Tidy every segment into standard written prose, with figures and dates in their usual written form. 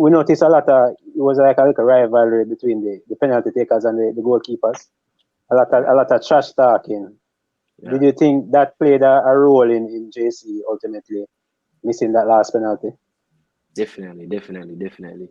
we noticed it was like a little rivalry between the penalty takers and the goalkeepers. A lot of trash talking. Yeah. Did you think that played a role in JC ultimately missing that last penalty? Definitely.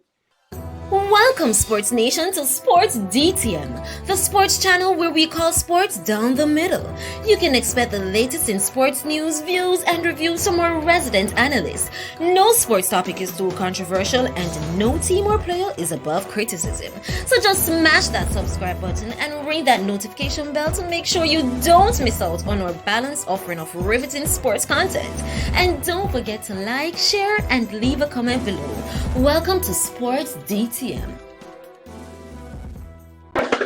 Welcome, Sports Nation, to Sports DTM, the sports channel where we call sports down the middle. You can expect the latest in sports news, views, and reviews from our resident analysts. No sports topic is too controversial, and no team or player is above criticism. So just smash that subscribe button and ring that notification bell to make sure you don't miss out on our balanced offering of riveting sports content. And don't forget to like, share, and leave a comment below. Welcome to Sports DTM.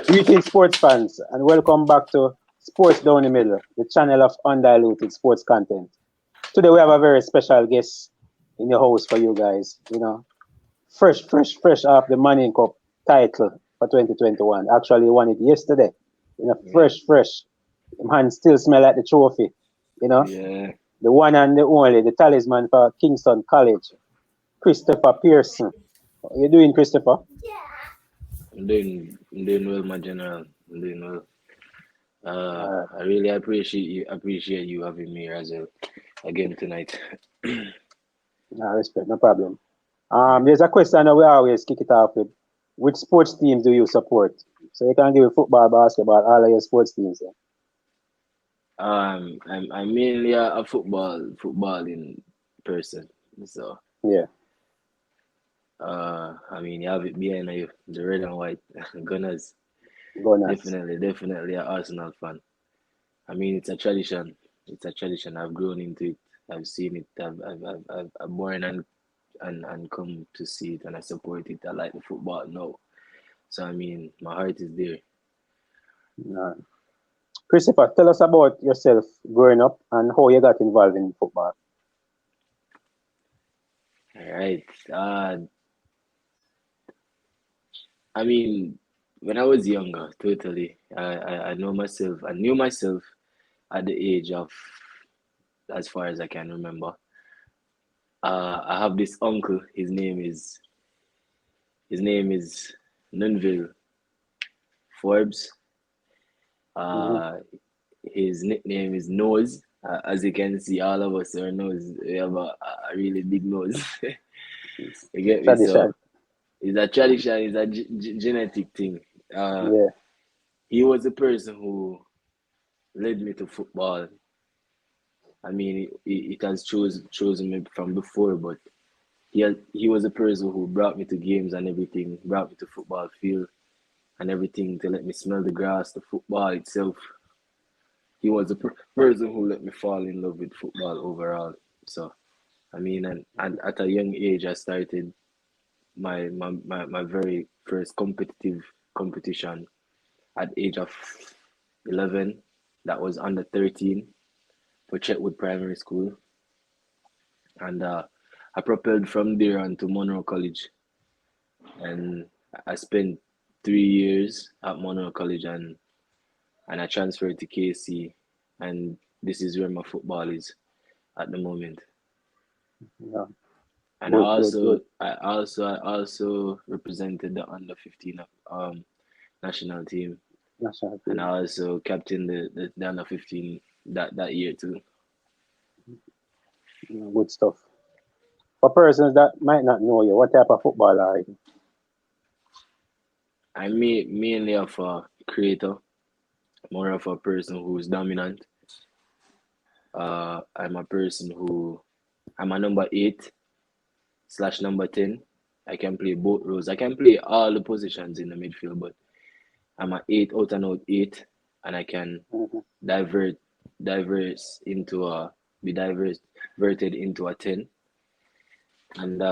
Greetings, sports fans, and welcome back to Sports Down the Middle, the channel of undiluted sports content. Today we have a very special guest in the house for you guys. You know, fresh off the Manning Cup title for 2021. Actually, he won it yesterday. You know, fresh. Man still smell like the trophy. You know, the one and the only, the talisman for Kingston College, Christopher Pearson. How you doing, Christopher? I'm doing well, my general. I'm doing well. I really appreciate you having me here as well again tonight. Respect, no problem. There's a question that we always kick it off with. Which sports teams do you support? So you can give football, basketball, all of your sports teams. I'm mainly a footballing person. So yeah. I mean, you have it behind you, the red and white Gunners. Definitely an Arsenal fan. I mean, it's a tradition. I've grown into it. I've seen it. I've born and come to see it, and I support it. I like the football now. So I mean, my heart is there. Christopher, tell us about yourself growing up and how you got involved in football. All right. I mean, when I was younger, totally, I knew myself at the age of, as far as I can remember. I have this uncle. His name is Nunville Forbes. His nickname is Nose. As you can see, all of us are nose. We have a really big nose. You get me? So it's a tradition. It's a genetic thing. He was the person who led me to football. I mean, it has chosen me from before, but he was the person who brought me to games and everything, brought me to football field and everything, to let me smell the grass, the football itself. He was the person who let me fall in love with football overall. So, I mean, and at a young age, I started my very first competition at the age of 11. That was under 13 for Chetwood Primary School. And I propelled from there on to Monroe College. And I spent 3 years at Monroe College, and I transferred to KC. And this is where my football is at the moment. Yeah. And I also represented the under 15 national team. And I also captained the under 15 that year too. Good stuff. For persons that might not know you, what type of footballer are you? I'm mainly of a creator, more of a person who's dominant. I'm a person I'm a number 8/number 10. I can play both roles. I can play all the positions in the midfield, but I'm an 8 out and out 8, and I can diverted into a 10. And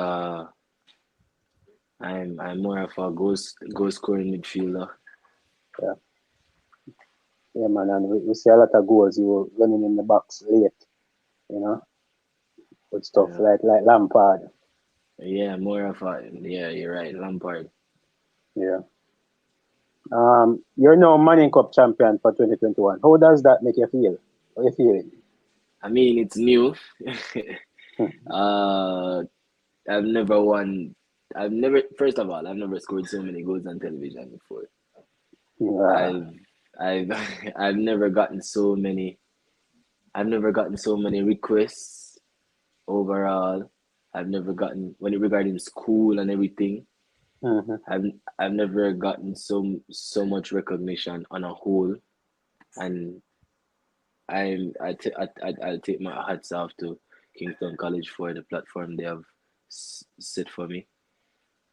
I'm more of a goal scoring midfielder. Yeah, man, and we see a lot of goals. You were running in the box late, you know, good stuff like Lampard. Yeah, more of a you're right, Lampard. Yeah. You're now Manning Cup champion for 2021. How does that make you feel? How are you feeling? I mean, it's new. I've never won I've never. First of all, I've never scored so many goals on television before. Yeah. I've I've never gotten so many. I've never gotten so many requests overall. I've never gotten when it regarding school and everything. Mm-hmm. I've never gotten so much recognition on a whole, and I'll take my hats off to Kingston College for the platform they have set for me,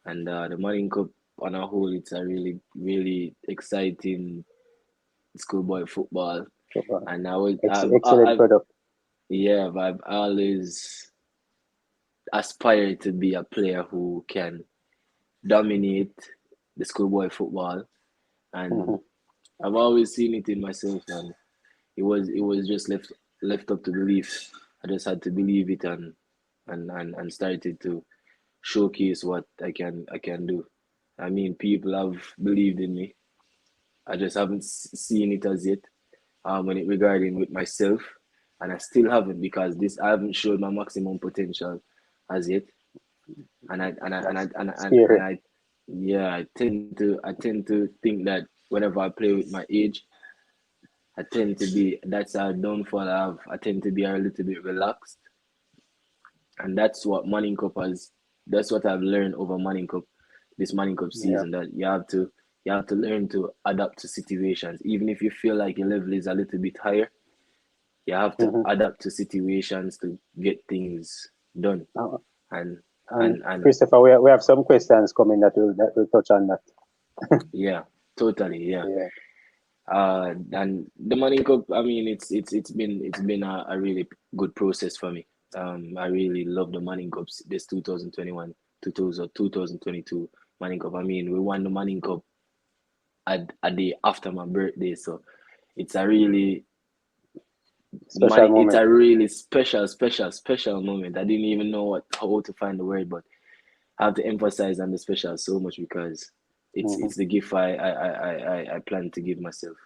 and the Morning Cup on a whole. It's a really exciting schoolboy football, and Excellent product. yeah, I've always aspired to be a player who can dominate the schoolboy football, and Mm-hmm. I've always seen it in myself, and it was just left up to belief. I just had to believe it and started to showcase what I can do. I mean, people have believed in me. I just haven't seen it as yet. When it regarding with myself, and I still haven't because this I haven't showed my maximum potential as yet. And I and I and I That's and I, and, scary. and I yeah, I tend to think that whenever I play with my age, I tend to be that's our downfall. I tend to be a little bit relaxed, and that's what Manning Cup has. That's what I've learned over Manning Cup, this Manning Cup Yeah. season. That you have to learn to adapt to situations, even if you feel like your level is a little bit higher. You have to Mm-hmm. adapt to situations to get things done. Uh, And and and Christopher, we have some questions coming that will touch on that. yeah, totally, yeah. Yeah. And the Money Cup, I mean, it's been a really good process for me. I really love the Money Cups. This 2021, 2022 Money Cup. I mean, we won the Money Cup a day after my birthday, so it's a really Special it's moment. a really special moment. I didn't even know how to find the word, but I have to emphasize on the special so much because it's Mm-hmm. it's the gift I plan to give myself,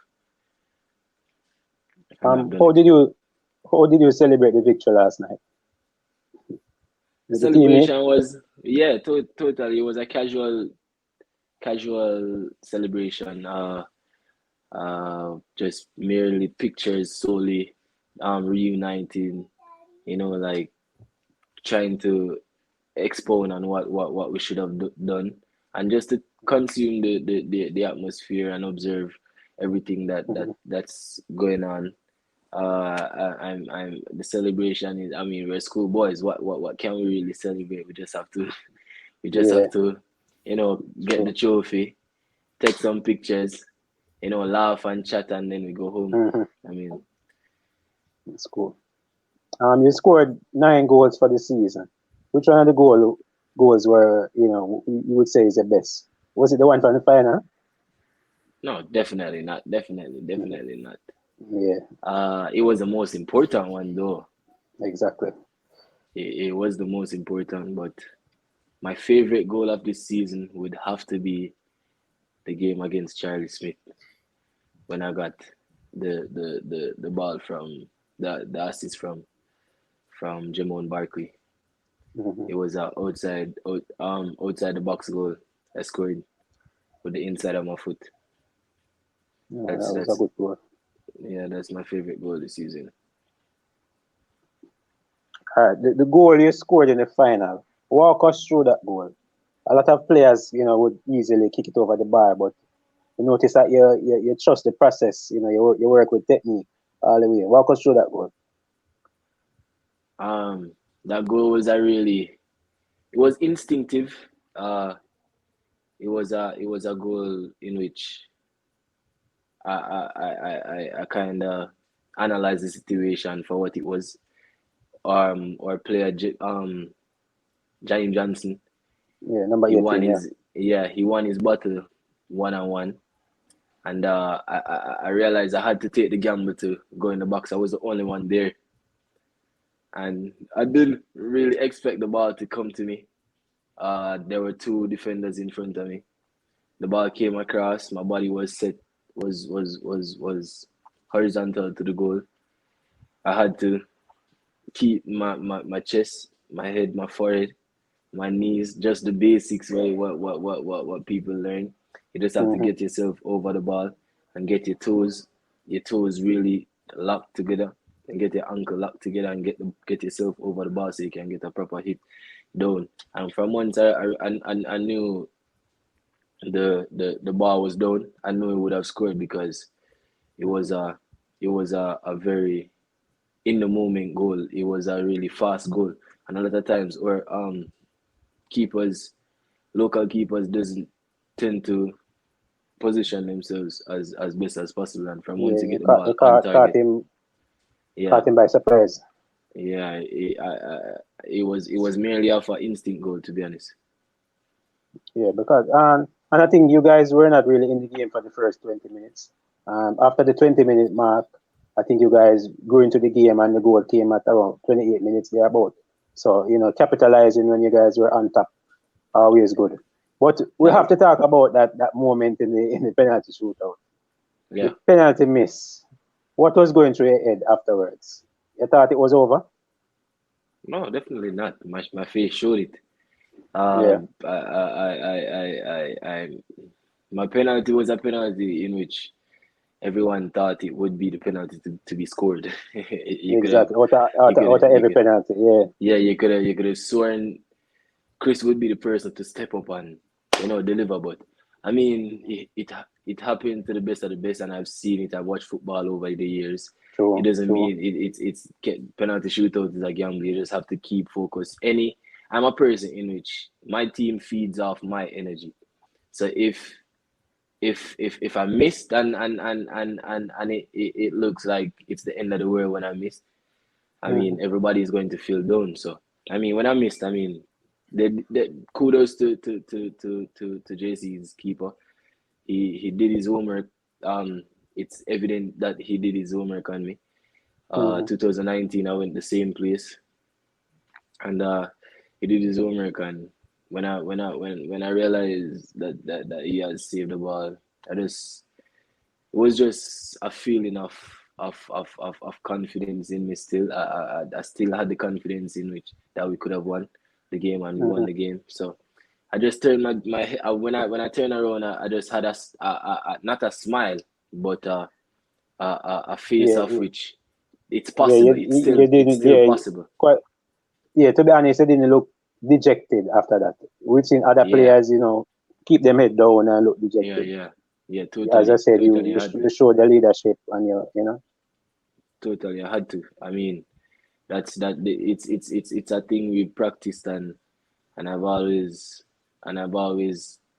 and I've done How it. did you celebrate the victory last night? The With the teammate? celebration was, yeah, totally. It was a casual celebration. Just merely pictures solely, reuniting. Like trying to expound on what we should have done, and just to consume the atmosphere and observe everything Mm-hmm. that's going on. I'm the celebration is. I mean, we're schoolboys. What can we really celebrate? We just Yeah, have to, get true. the trophy, take some pictures, laugh and chat, and then we go home. Mm-hmm. I mean, That's cool. You scored 9 goals for the season. Which one of the goals were you would say is the best? Was it the one from the final? no, definitely not. Mhm. Definitely not. Yeah, It was the most important one though. exactly. It was the most important, but my favorite goal of this season would have to be the game against Charlie Smith when I got the ball from the assist from Jamon Barkley. Hmm. It was a outside the box goal I scored with the inside of my foot. Yeah, That's that was a that's good goal. yeah, that's my favorite goal this season. All right, the goal you scored in the final. Walk us through that goal. A lot of players, would easily kick it over the bar, but you notice that you trust the process. You work with technique all the way. Walk us through that goal. Um, that goal was it was instinctive. Uh, it was a goal in which I kind of analyzed the situation for what it was. Our player James Johnson, Yeah, number he won 18. Yeah. his battle 1-on-1, and I realized I had to take the gamble to go in the box. I was the only one there, and I didn't really expect the ball to come to me. There were two defenders in front of me. The ball came across. My body was set, was horizontal to the goal. I had to keep my chest, my head, my forehead, my knees, just the basics, right? What people learn. You just have to get yourself over the ball and get your toes really locked together and get your ankle locked together and get yourself over the ball so you can get a proper hit down. And from once I knew the ball was down, I knew it would have scored because it was a very in the moment goal. It was a really fast goal. And a lot of times where local keepers doesn't tend to position themselves as best as possible, and from once you get the ball on target, caught him by surprise. Yeah, it was merely off an instinct goal, to be honest. Yeah, because and I think you guys were not really in the game for the first 20 minutes. After the 20-minute mark, I think you guys grew into the game and the goal came at around 28 minutes thereabout. So, capitalizing when you guys were on top always good. But we have to talk about that moment in the penalty shootout. Yeah. The penalty miss. What was going through your head afterwards? You thought it was over? No, definitely not. My face showed it. Yeah. My penalty was a penalty in which everyone thought it would be the penalty to be scored. Exactly. Out of every penalty, yeah. Yeah, you could have sworn Chris would be the person to step up and deliver, but I mean it happened to the best of the best, and I've seen it. I've watched football over the years. True, it doesn't mean it's penalty shootout is a gamble. You just have to keep focused. I'm a person in which my team feeds off my energy. So if I missed and it looks like it's the end of the world when I missed, I mean everybody is going to feel down. So I mean when I missed, I mean the kudos to JC's keeper. He did his homework. It's evident that he did his homework on me. 2019 I went the same place, and he did his homework, and when I realized that he has saved the ball, it was just a feeling of confidence in me still. I still had the confidence in which that we could have won the game, and we won the game. So I just turned my head, when I turned around, I just had a not a smile, but a face of which it's possible. It's still possible. To be honest, it didn't look dejected after that. We've seen other players, keep them head down and look dejected. Yeah, totally. As I said, totally you showed the leadership and Totally, I had to. I mean, it's a thing we practiced, and I've always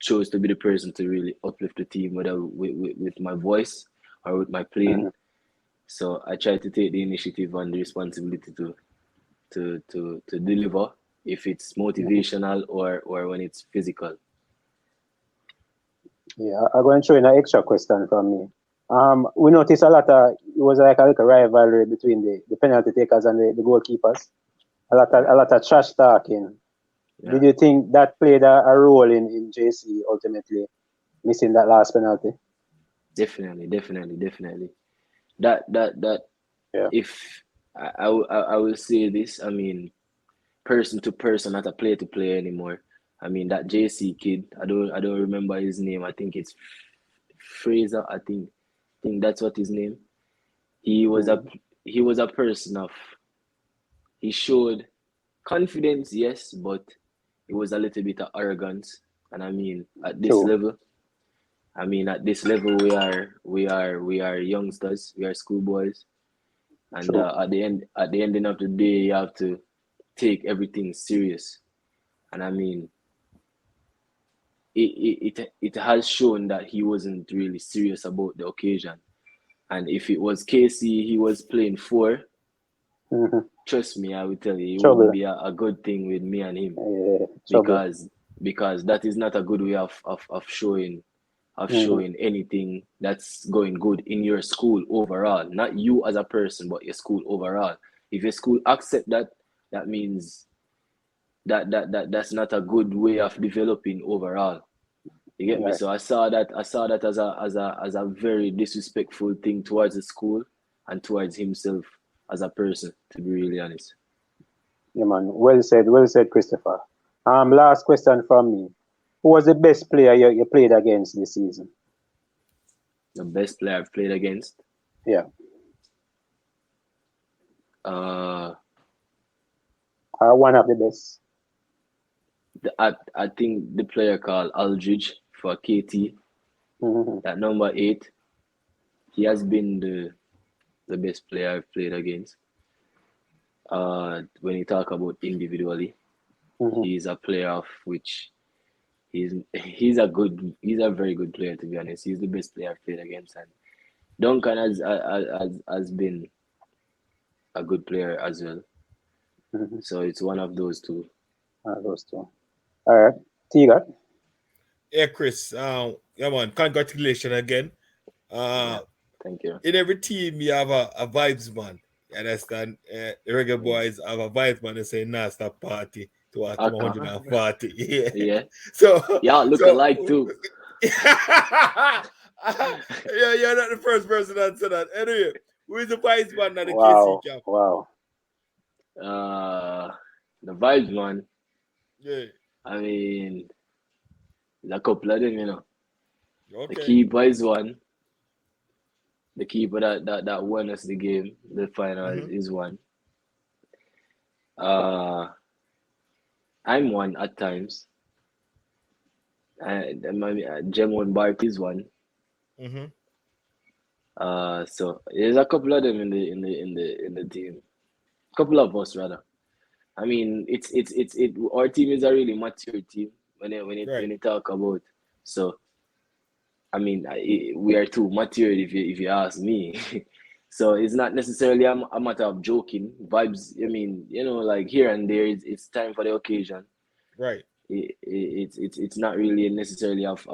chose to be the person to really uplift the team, whether with my voice or with my playing. So I try to take the initiative and the responsibility to deliver, if it's motivational or when it's physical. Yeah, I'm going to throw in an extra question from me. We noticed it was like a little rivalry between the penalty takers and the goalkeepers. A lot of trash talking. Yeah. Did you think that played a role in JC ultimately missing that last penalty? Definitely. That yeah. If I will say this, I mean, person to person, not a player to player anymore. I mean, that JC kid, I don't remember his name. I think it's Fraser. I think that's what his name. He was a person of. He showed confidence, yes, but it was a little bit of arrogance. And I mean, at this level, we are youngsters, we are schoolboys, and at the end of the day, you have to take everything serious. And I mean, it has shown that he wasn't really serious about the occasion. And if it was KC he was playing for, trust me, I will tell you, it wouldn't be a good thing with me and him. Because that is not a good way of showing anything that's going good in your school overall. Not you as a person, but your school overall. If your school accept that, that means that's not a good way of developing overall. You get me? So I saw that as a very disrespectful thing towards the school and towards himself as a person, to be really honest. Yeah, man. Well said, Christopher. Last question from me. Who was the best player you played against this season? The best player I've played against? Yeah. Or one of the best. I think the player called Aldridge for KT, at number 8, he has been the best player I've played against. When you talk about individually, he's a player of which he's a very good player, to be honest. He's the best player I've played against, and Duncan has been a good player as well. So it's one of those two. All right, Tiga. Yeah, Chris. Yeah, man. Congratulations again. Thank you. In every team, you have a vibes man. You understand? The regular boys have a vibes man. They say, "Nah, stop party to 140." Yeah. Yeah. So y'all look alike too. Yeah, you're not the first person that said that. Anyway, who is the vibes man at the Wow. KC camp? Wow. The vibes man. Yeah. I mean, there's a couple of them, you know. Okay. The keeper is one. The keeper that won us the game, the finals, is one. I'm one at times. Jemon Barkley is one. So there's a couple of them in the team. A couple of us rather. I mean, our team is a really mature team when you talk about. So I mean, we are too mature if you ask me. So it's not necessarily a matter of joking. Vibes, I mean, you know, like here and there, it's time for the occasion. Right. It's not really necessarily of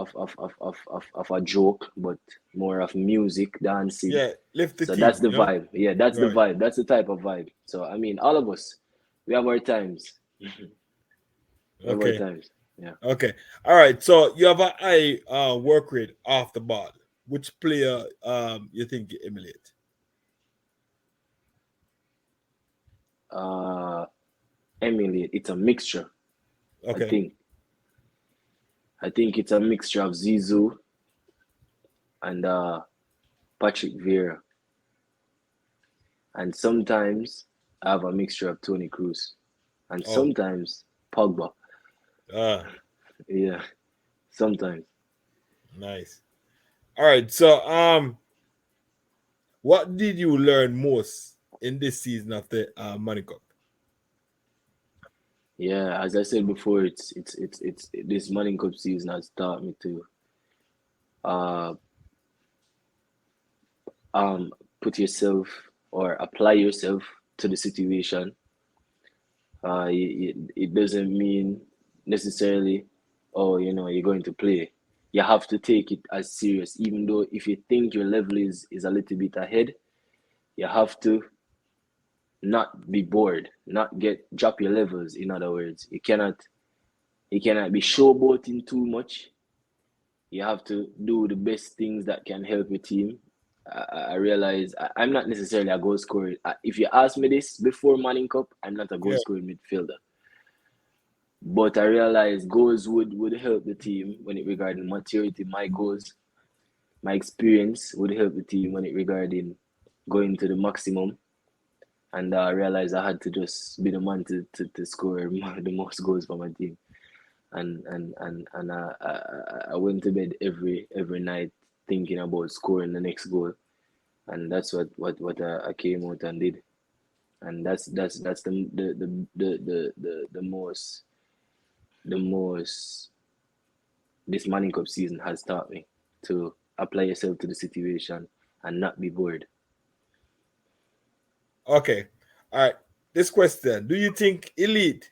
a joke, but more of music, dancing. Yeah, lift the so team. that's the know? vibe. Yeah, that's the vibe. That's the type of vibe. So I mean, all of us, we have our times. We have our times. Yeah. Okay. All right. So you have a high work rate off the ball. Which player you think you emulate? Emulate. It's a mixture. Okay. I think it's a mixture of Zizou and Patrick Vieira. And sometimes I have a mixture of Tony Cruz. And sometimes Pogba. Yeah. Sometimes. Nice. All right. So what did you learn most in this season of the Money Cup? Yeah, as I said before, it's this Money Cup season has taught me to put yourself or apply yourself to the situation. It doesn't mean necessarily, you're going to play. You have to take it as serious, even though if you think your level is a little bit ahead, you have to not be bored, not drop your levels. In other words, you cannot be showboating too much. You have to do the best things that can help your team. I realize I'm not necessarily a goal scorer. If you ask me this before Manning Cup, I'm not a goal scoring midfielder. But I realize goals would help the team when it regarding maturity. My goals, my experience would help the team when it regarding going to the maximum. And I realized I had to just be the man to score the most goals for my team. And I went to bed every night thinking about scoring the next goal, and that's what I came out and did, and that's the most this Manning Cup season has taught me to apply yourself to the situation and not be bored. Okay, all right. This question: do you think elite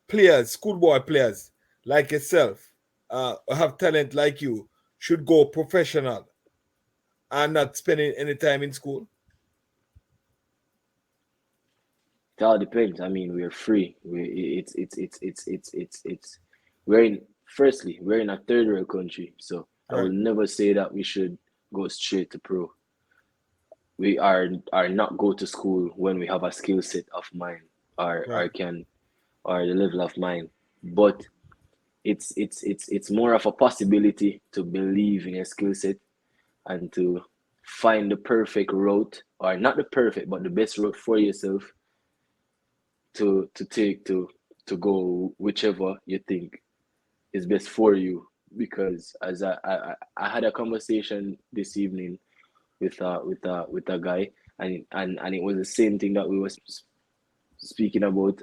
players, schoolboy players like yourself, have talent like you, should go professional and not spending any time in school? It all depends. I mean, we're free. We're in a third world country, so I will never say that we should go straight to pro. We are not go to school when we have a skill set of mine or the level of mine. but it's more of a possibility to believe in your skill set and to find the perfect route, or not the perfect, but the best route for yourself to take to go whichever you think is best for you. Because as I had a conversation this evening with a guy, and it was the same thing that we were speaking about,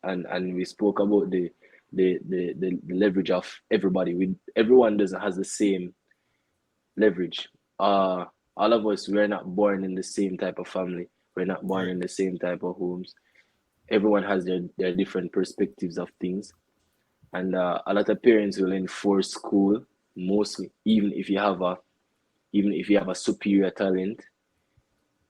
and we spoke about the leverage of everybody. Everyone doesn't has the same leverage. All of us, we're not born in the same type of family. We're not born in the same type of homes. Everyone has their different perspectives of things, and a lot of parents will enforce school mostly, even if you have a superior talent.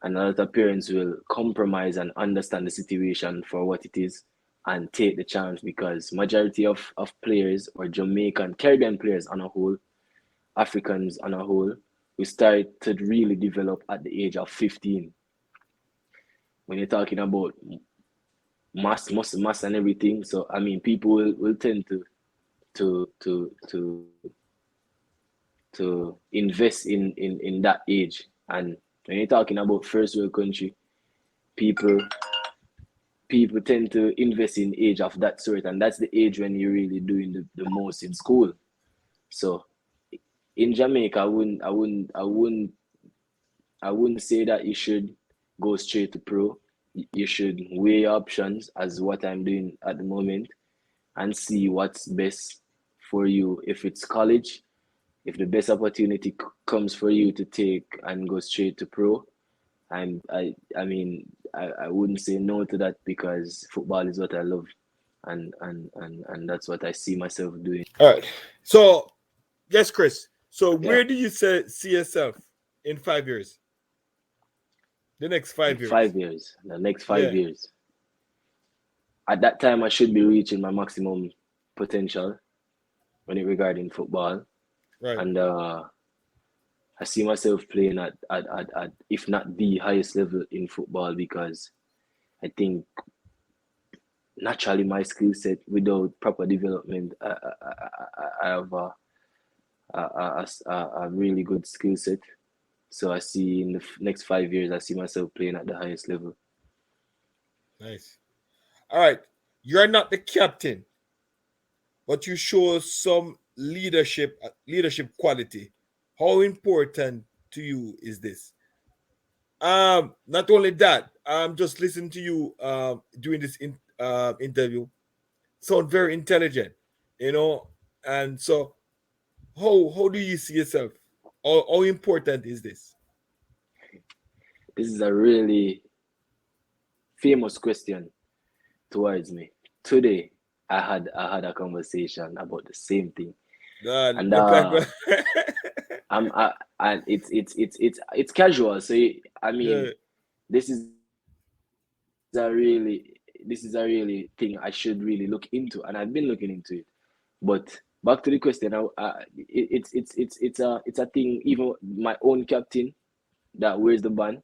And a lot of parents will compromise and understand the situation for what it is and take the chance, because majority of players, or Jamaican, Caribbean players on a whole, Africans on a whole, we start to really develop at the age of 15. When you're talking about mass and everything, so I mean, people will tend to invest in that age. And when you're talking about first world country, people tend to invest in age of that sort, and that's the age when you're really doing the most in school. So in Jamaica, I wouldn't say that you should go straight to pro. You should weigh options, as what I'm doing at the moment, and see what's best for you. If it's college, if the best opportunity comes for you to take and go straight to pro, I mean, I wouldn't say no to that, because football is what I love, and that's what I see myself doing. All right. So, yes, Chris. So, Yeah. where do you see yourself in 5 years? The next 5 years. 5 years. The next 5 Yeah. years. At that time, I should be reaching my maximum potential when it regarding football. Right. And I see myself playing at if not the highest level in football, because I think naturally my skill set, without proper development, I have a really good skill set. So I see in the next 5 years, I see myself playing at the highest level. Nice. All right. You're not the captain, but you show some leadership quality. How important to you is this? Not only that, just listening to you doing this interview. Sound very intelligent, and so how do you see yourself? How important is this? This is a really famous question towards me. Today, I had a conversation about the same thing, and and it's casual. So I mean, Yeah. this is a really thing I should really look into, and I've been looking into it. But back to the question, it's a thing. Even my own captain that wears the band,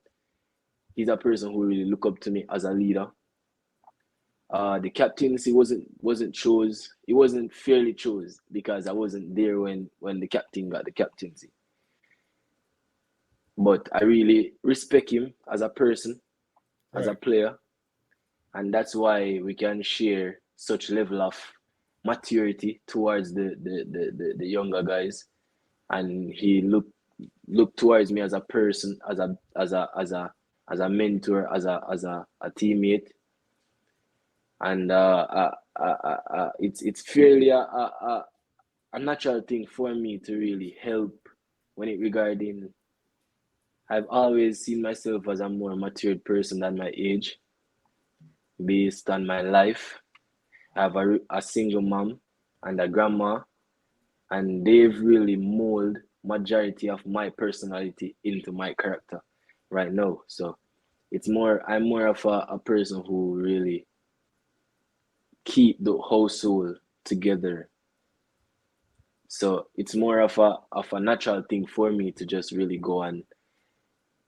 he's a person who really look up to me as a leader. The captaincy wasn't chose. It wasn't fairly chose, because I wasn't there when the captain got the captaincy. But I really respect him as a person, as a player, and that's why we can share such level of maturity towards the younger guys. And he looked towards me as a person, as a mentor, as a teammate. And it's fairly a natural thing for me to really help when it regarding. I've always seen myself as a more matured person than my age, based on my life. I have a single mom and a grandma, and they've really molded majority of my personality into my character right now. So I'm more of a person who really keep the household together. So it's more of a natural thing for me to just really go and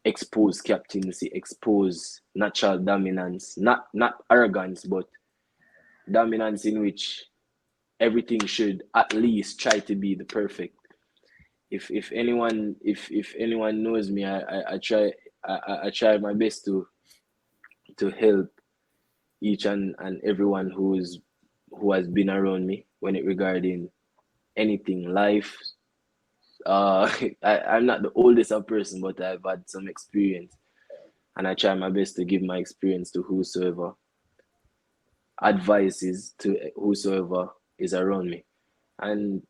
expose captaincy, expose natural dominance, not arrogance, but dominance in which everything should at least try to be the perfect. If anyone knows me, I try my best to help each and everyone who has been around me when it regarding anything life. I'm not the oldest of person, but I've had some experience, and I try my best to give my experience to whosoever, advices to whosoever is around me. And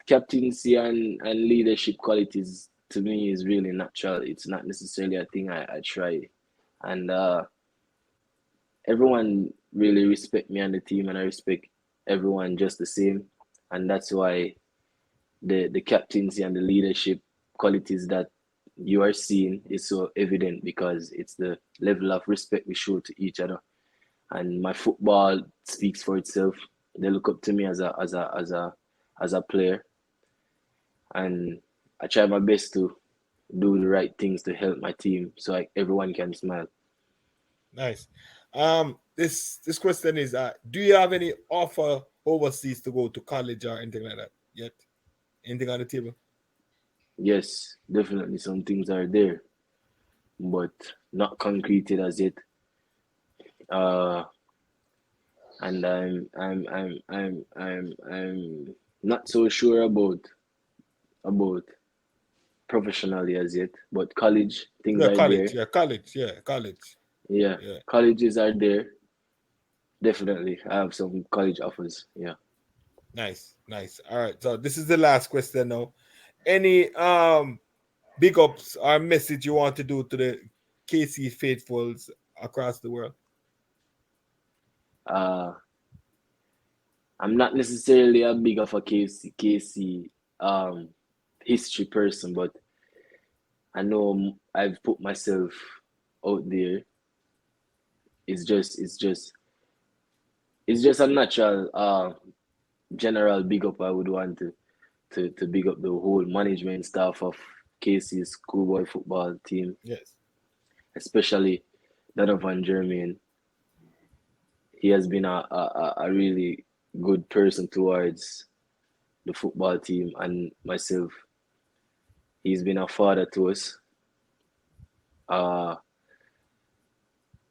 captaincy and leadership qualities to me is really natural. It's not necessarily a thing I try. And everyone really respect me and the team, and I respect everyone just the same. And that's why the captaincy and the leadership qualities that you are seeing is so evident, because it's the level of respect we show to each other. And my football speaks for itself. They look up to me as a player, and I try my best to do the right things to help my team so everyone can smile. Nice. This question is, do you have any offer overseas to go to college or anything like that yet? Anything on the table? Yes, definitely some things are there, but not concreted as yet. And I'm not so sure about professionally as yet, but college things are college, there. college. Yeah, colleges are there. Definitely, I have some college offers. Yeah. Nice. All right, so this is the last question now. Any big ups or message you want to do to the KC faithfuls across the world? I'm not necessarily a big of a KC history person, but I know I've put myself out there. It's just a natural general big up. I would want to big up the whole management staff of KC's schoolboy football team. Yes. Especially Donovan Germain. He has been a really good person towards the football team and myself. He's been a father to us.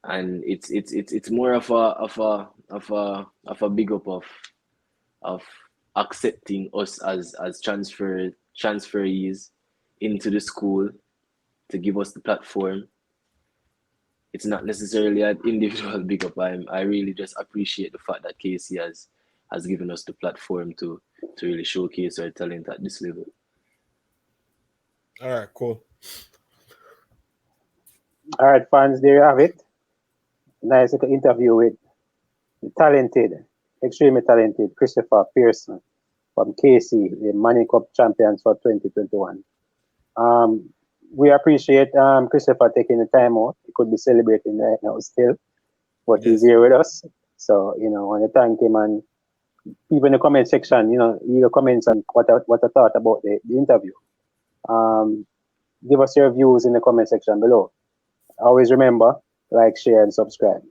And it's more of a big up of accepting us as transferees into the school to give us the platform. It's not necessarily an individual big up. I really just appreciate the fact that KC has given us the platform to really showcase our talent at this level. All right, cool. All right, fans, there you have it. Nice little interview with the talented, extremely talented Christopher Pearson from KC, the Manning Cup champions for 2021. We appreciate Christopher taking the time out. He could be celebrating right now still, but he's here with us. So, I want to thank him, and people in the comment section, your comments on what I thought about the interview. Give us your views in the comment section below. Always remember, like, share, and subscribe.